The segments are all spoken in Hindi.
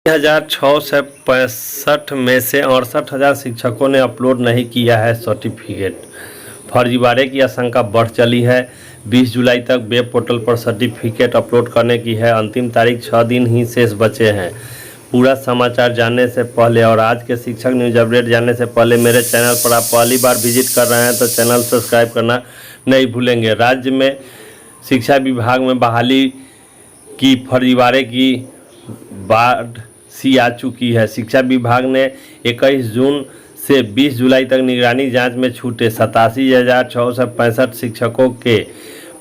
1665 में से 68,000 शिक्षकों ने अपलोड नहीं किया है सर्टिफिकेट। फर्जीवाड़े की आशंका बढ़ चली है। 20 जुलाई तक वेब पोर्टल पर सर्टिफिकेट अपलोड करने की है अंतिम तारीख। 6 दिन ही शेष बचे हैं। पूरा समाचार जानने से पहले और आज के शिक्षक न्यूज अपडेट जानने से पहले मेरे चैनल पर आप पहली बार विजिट कर रहे हैं तो चैनल सब्सक्राइब करना नहीं भूलेंगे। राज्य में शिक्षा विभाग में बहाली की फर्जीवाड़े की बाढ़ सी आ चुकी है। शिक्षा विभाग ने 21 जून से 20 जुलाई तक निगरानी जांच में छूटे 87,665 शिक्षकों के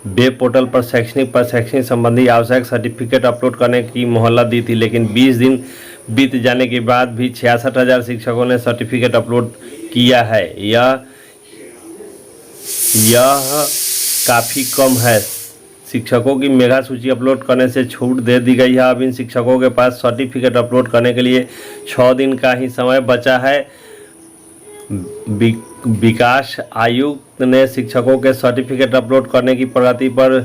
वेब पोर्टल पर शैक्षणिक संबंधी आवश्यक सर्टिफिकेट अपलोड करने की मोहलत दी थी, लेकिन 20 दिन बीत जाने के बाद भी 66,000 शिक्षकों ने सर्टिफिकेट अपलोड किया है। यह काफ़ी कम है। शिक्षकों की मेगा सूची अपलोड करने से छूट दे दी गई है। अब इन शिक्षकों के पास सर्टिफिकेट अपलोड करने के लिए 6 दिन का ही समय बचा है। विकास आयुक्त ने शिक्षकों के सर्टिफिकेट अपलोड करने की प्रगति पर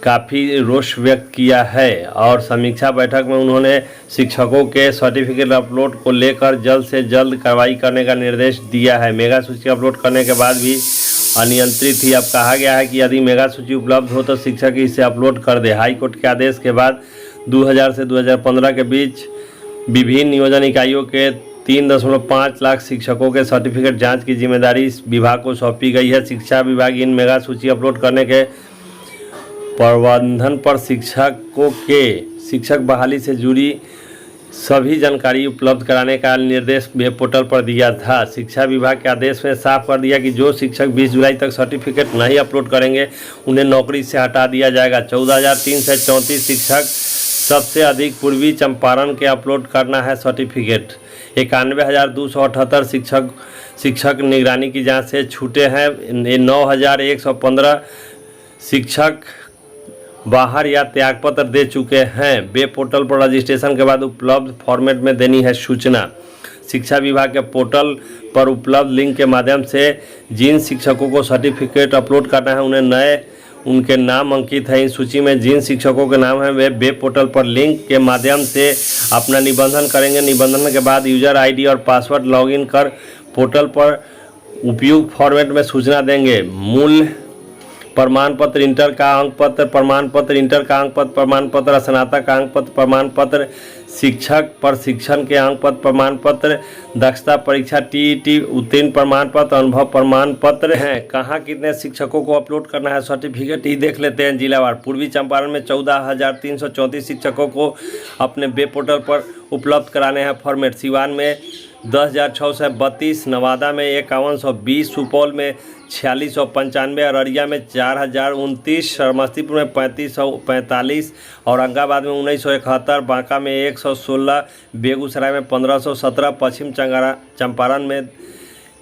काफ़ी रोष व्यक्त किया है और समीक्षा बैठक में उन्होंने शिक्षकों के सर्टिफिकेट अपलोड को लेकर जल्द से जल्द कार्रवाई करने का निर्देश दिया है। मेगा सूची अपलोड करने के बाद भी अनियंत्रित थी। अब कहा गया है कि यदि मेगा सूची उपलब्ध हो तो शिक्षक इसे अपलोड कर दे। हाईकोर्ट के आदेश के बाद 2000 से 2015 के बीच विभिन्न नियोजन इकाइयों के 3.5 लाख शिक्षकों के सर्टिफिकेट जांच की जिम्मेदारी इस विभाग को सौंपी गई है। शिक्षा विभाग इन मेगा सूची अपलोड करने के प्रबंधन पर शिक्षक बहाली से जुड़ी सभी जानकारी उपलब्ध कराने का निर्देश वेब पोर्टल पर दिया था। शिक्षा विभाग के आदेश में साफ कर दिया कि जो शिक्षक 20 जुलाई तक सर्टिफिकेट नहीं अपलोड करेंगे उन्हें नौकरी से हटा दिया जाएगा। 14,334 शिक्षक, सबसे अधिक पूर्वी चंपारण के अपलोड करना है सर्टिफिकेट। 91,278 शिक्षक निगरानी की जांच से छूटे हैं। 9,115 शिक्षक बाहर या त्यागपत्र दे चुके हैं। वेब पोर्टल पर रजिस्ट्रेशन के बाद उपलब्ध फॉर्मेट में देनी है सूचना। शिक्षा विभाग के पोर्टल पर उपलब्ध लिंक के माध्यम से जिन शिक्षकों को सर्टिफिकेट अपलोड करना है उनके नाम अंकित है। इस सूची में जिन शिक्षकों के नाम हैं वे वेब पोर्टल पर लिंक के माध्यम से अपना निबंधन करेंगे। निबंधन के बाद यूजर आईडी और पासवर्ड लॉगिन कर पोर्टल पर उपयुक्त फॉर्मेट में सूचना देंगे। मूल प्रमाण पत्र, इंटर का अंक पत्र प्रमाण पत्र, इंटर का अंक पत्र प्रमाण पत्र, स्नातक का अंक पत्र प्रमाण पत्र, शिक्षक प्रशिक्षण के अंक पत्र प्रमाण पत्र, दक्षता परीक्षा टीईटी उत्तीर्ण प्रमाण पत्र, अनुभव प्रमाण पत्र हैं। कहाँ कितने शिक्षकों को अपलोड करना है सर्टिफिकेट ये देख लेते हैं जिलावार। पूर्वी चंपारण में 14,334 शिक्षकों को अपने वेब पोर्टल पर उपलब्ध कराने हैं फॉर्मेट। सिवान में 10,632, नवादा में 5120, सुपौल में 4695, अररिया में 4,029, समस्तीपुर में 3545, औरंगाबाद में 1971, बांका में 116, बेगूसराय में 1517, पश्चिम चंपारण में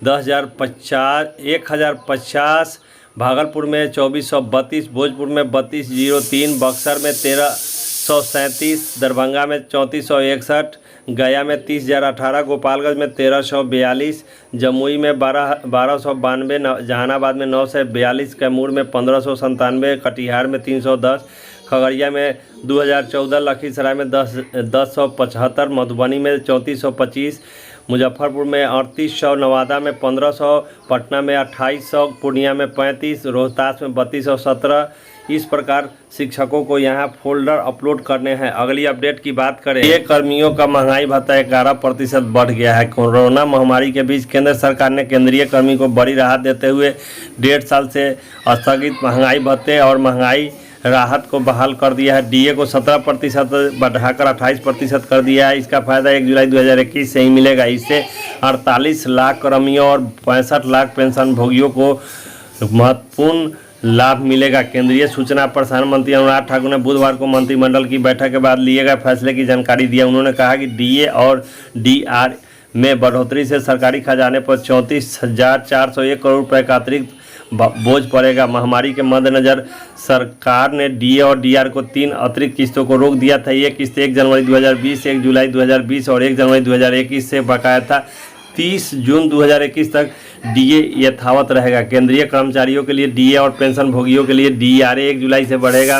1,050, भागलपुर में 2432, भोजपुर में 3203, बक्सर में 1337, दरभंगा में 3461, गया में 30,018, गोपालगंज में 1342, जमुई में 1292, जहानाबाद में 942, कैमूर में 1597, कटिहार में 310, खगड़िया में 2014, लखीसराय में 1075, मधुबनी में 3425, मुजफ्फरपुर में 3800, नवादा में 1500, पटना में 2800, पूर्णिया में 35, रोहतास में 3217। इस प्रकार शिक्षकों को यहाँ फोल्डर अपलोड करने हैं। अगली अपडेट की बात करें, ये कर्मियों का महंगाई भत्ता 11% बढ़ गया है। कोरोना महामारी के बीच केंद्र सरकार ने केंद्रीय कर्मी को बड़ी राहत देते हुए 1.5 साल से स्थगित महंगाई भत्ते और महंगाई राहत को बहाल कर दिया है। डीए को 17% बढ़ाकर 28% कर दिया है। इसका फायदा 1 जुलाई 2021 से ही मिलेगा। इससे 48 लाख कर्मियों और 65 लाख पेंशन भोगियों को महत्वपूर्ण लाभ मिलेगा। केंद्रीय सूचना प्रसारण मंत्री अनुराग ठाकुर ने बुधवार को मंत्रिमंडल की बैठक के बाद लिए गए फैसले की जानकारी दी। उन्होंने कहा कि डीए और डीआर में बढ़ोतरी से सरकारी खजाने पर 34,401 करोड़ रुपए का अतिरिक्त बोझ पड़ेगा। महामारी के मद्देनजर सरकार ने डीए और डीआर को 3 अतिरिक्त किस्तों को रोक दिया था। ये किस्त 1 जनवरी 2020, 1 जुलाई 2020 और 1 जनवरी 2021 से बकाया था। 30 जून 2021 तक डीए यथावत रहेगा। केंद्रीय कर्मचारियों के लिए डीए और पेंशन भोगियों के लिए डीआरए 1 जुलाई से बढ़ेगा।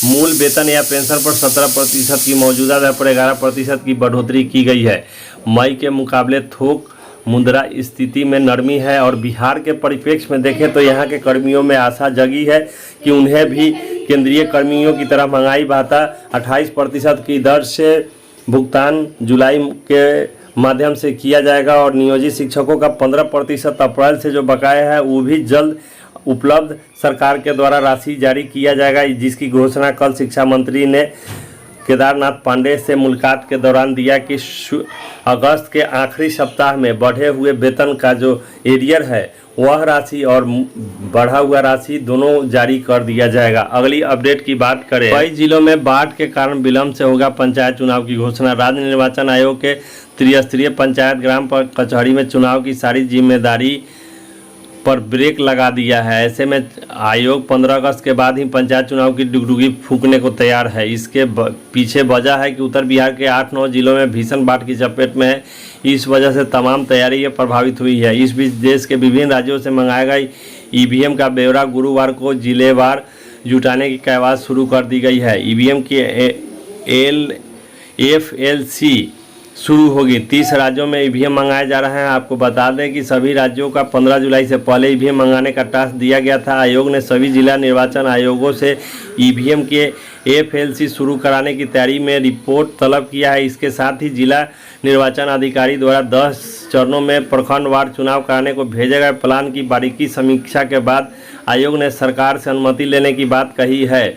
मूल वेतन या पेंशन पर 17% की मौजूदा दर पर 11% की बढ़ोतरी की गई है। मई के मुकाबले थोक मुद्रा स्थिति में नरमी है और बिहार के परिप्रेक्ष्य में देखें तो यहाँ के कर्मियों में आशा जगी है कि उन्हें भी केंद्रीय कर्मियों की तरह महंगाई भत्ता 28% की दर से भुगतान जुलाई के माध्यम से किया जाएगा और नियोजित शिक्षकों का 15% अप्रैल से जो बकाया है वो भी जल्द उपलब्ध सरकार के द्वारा राशि जारी किया जाएगा, जिसकी घोषणा कल शिक्षा मंत्री ने केदारनाथ पांडे से मुलाकात के दौरान दिया कि अगस्त के आखिरी सप्ताह में बढ़े हुए वेतन का जो एरियर है वह राशि और बढ़ा हुआ राशि दोनों जारी कर दिया जाएगा। अगली अपडेट की बात करें, कई जिलों में बाढ़ के कारण विलंब से होगा पंचायत चुनाव की घोषणा। राज्य निर्वाचन आयोग के त्रिस्तरीय पंचायत ग्राम कचहरी में चुनाव की सारी जिम्मेदारी पर ब्रेक लगा दिया है। ऐसे में आयोग 15 अगस्त के बाद ही पंचायत चुनाव की डुगडुगी फूंकने को तैयार है। इसके पीछे वजह है कि उत्तर बिहार के 8-9 जिलों में भीषण बाढ़ की चपेट में है। इस वजह से तमाम तैयारी प्रभावित हुई है। इस बीच देश के विभिन्न राज्यों से मंगाया गया ईवीएम का ब्यौरा गुरुवार को जिलेवार जुटाने की कवायद शुरू कर दी गई है। ईवीएम की FLC शुरू होगी। 30 राज्यों में ईवीएम मंगाए जा रहे हैं। आपको बता दें कि सभी राज्यों का 15 जुलाई से पहले ईवीएम मंगाने का टास्क दिया गया था। आयोग ने सभी जिला निर्वाचन आयोगों से ईवीएम के FLC शुरू कराने की तैयारी में रिपोर्ट तलब किया है। इसके साथ ही जिला निर्वाचन अधिकारी द्वारा 10 चरणों में प्रखंडवार चुनाव कराने को भेजे गए प्लान की बारीकी समीक्षा के बाद आयोग ने सरकार से अनुमति लेने की बात कही है।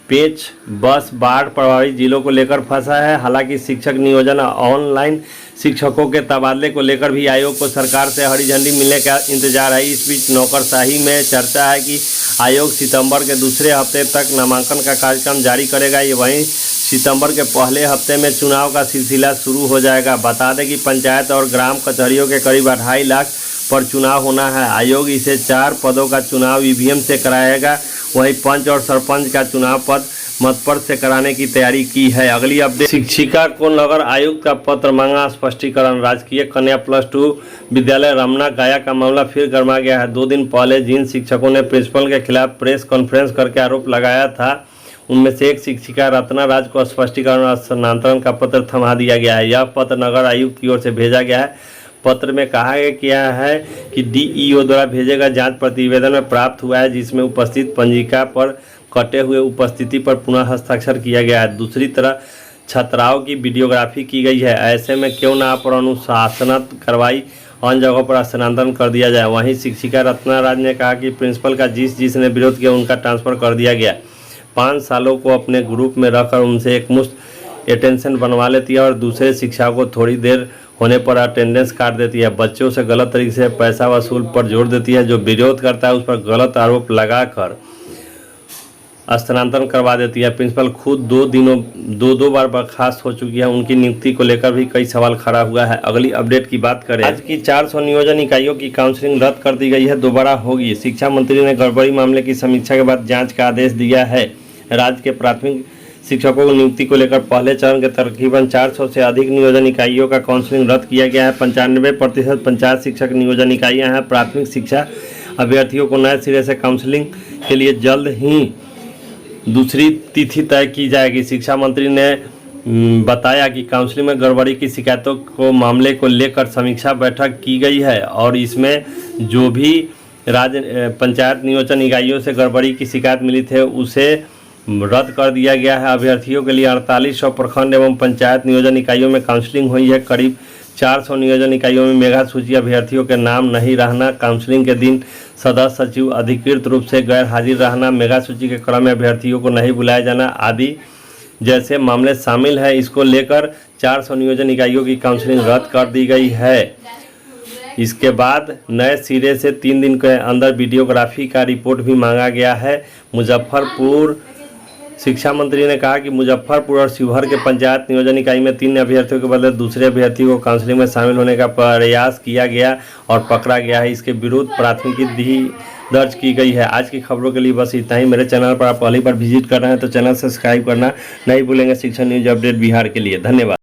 पेच बस बाढ़ प्रभावित जिलों को लेकर फंसा है। हालांकि शिक्षक नियोजन ऑनलाइन शिक्षकों के तबादले को लेकर भी आयोग को सरकार से हरी झंडी मिलने का इंतजार है। इस बीच नौकरशाही में चर्चा है कि आयोग सितंबर के दूसरे हफ्ते तक नामांकन का कार्यक्रम जारी करेगा। ये वहीं सितंबर के पहले हफ्ते में चुनाव का सिलसिला शुरू हो जाएगा। बता दें कि पंचायत और ग्राम कचहरियों के करीब 2.5 लाख पर चुनाव होना है। आयोग इसे 4 पदों का चुनाव ईवीएम से कराएगा। वहीं पंच और सरपंच का चुनाव पद मतपत्र से कराने की तैयारी की है। अगली अपडेट, शिक्षिका को नगर आयुक्त का पत्र मांगा स्पष्टीकरण। राजकीय कन्या +2 विद्यालय रमना गाया का मामला फिर गर्मा गया है। 2 दिन पहले जिन शिक्षकों ने प्रिंसिपल के खिलाफ प्रेस कॉन्फ्रेंस करके आरोप लगाया था उनमें से एक शिक्षिका रत्ना राज को स्पष्टीकरण और स्थानांतरण का पत्र थमा दिया गया है। यह पत्र नगर आयुक्त की ओर से भेजा गया है। पत्र में कहा गया है कि DEO द्वारा भेजे गए जांच प्रतिवेदन में प्राप्त हुआ है, जिसमें उपस्थित पंजिका पर कटे हुए उपस्थिति पर पुनः हस्ताक्षर किया गया है। दूसरी तरफ छात्राओं की वीडियोग्राफी की गई है। ऐसे में क्यों ना पर अनुशासनात्मक कार्रवाई अन्य जगहों पर स्थानांतरण कर दिया जाए। वहीं शिक्षिका रत्ना राज ने कहा कि प्रिंसिपल का जिसने विरोध किया उनका ट्रांसफ़र कर दिया गया। 5 सालों को अपने ग्रुप में रखकर उनसे एक मुश्त अटेंशन बनवा लेती है और दूसरे शिक्षकों को थोड़ी देर होने पर अटेंडेंस काट देती है। बच्चों से गलत तरीके से पैसा वसूल पर जोर देती है। जो विरोध करता है उस पर गलत आरोप लगाकर स्थानांतरण करवा देती है। प्रिंसिपल खुद 2 बार बर्खास्त हो चुकी है। उनकी नियुक्ति को लेकर भी कई सवाल खड़ा हुआ है। अगली अपडेट की बात करें, आज की 400 नियोजन इकाइयों की काउंसलिंग रद्द कर दी गई है, दोबारा होगी। शिक्षा मंत्री ने गड़बड़ी मामले की समीक्षा के बाद जाँच का आदेश दिया है। राज्य के प्राथमिक शिक्षकों की नियुक्ति को लेकर पहले चरण के तकरीबन 400 से अधिक नियोजन इकाइयों का काउंसलिंग रद्द किया गया है। 95% पंचायत शिक्षक नियोजन इकाइयां हैं। प्राथमिक शिक्षा अभ्यर्थियों को नए सिरे से काउंसलिंग के लिए जल्द ही दूसरी तिथि तय की जाएगी। शिक्षा मंत्री ने बताया कि काउंसलिंग में गड़बड़ी की शिकायतों को मामले को लेकर समीक्षा बैठक की गई है और इसमें जो भी राज्य पंचायत नियोजन इकाइयों से गड़बड़ी की शिकायत मिली थे उसे रद्द कर दिया गया है। अभ्यर्थियों के लिए 4800 प्रखंड एवं पंचायत नियोजन इकाइयों में काउंसलिंग हुई है। करीब 400 नियोजन इकाइयों में मेगा सूची अभ्यर्थियों के नाम नहीं रहना, काउंसलिंग के दिन सदस्य सचिव अधिकृत रूप से गैर हाजिर रहना, मेगा सूची के क्रम में अभ्यर्थियों को नहीं बुलाया जाना आदि जैसे मामले शामिल है। इसको लेकर 400 नियोजन इकाइयों की काउंसलिंग रद्द कर दी गई है। इसके बाद नए सिरे से 3 दिन के अंदर वीडियोग्राफी का रिपोर्ट भी मांगा गया है। मुजफ्फरपुर शिक्षा मंत्री ने कहा कि मुजफ्फरपुर और शिवहर के पंचायत नियोजन इकाई में 3 अभ्यर्थियों के बदले दूसरे अभ्यर्थियों को काउंसलिंग में शामिल होने का प्रयास किया गया और पकड़ा गया है। इसके विरुद्ध प्राथमिकी भी दर्ज की गई है। आज की खबरों के लिए बस इतना ही। मेरे चैनल पर आप पहली बार विजिट कर रहे हैं तो चैनल सब्सक्राइब करना नहीं भूलेंगे। शिक्षा न्यूज अपडेट बिहार के लिए धन्यवाद।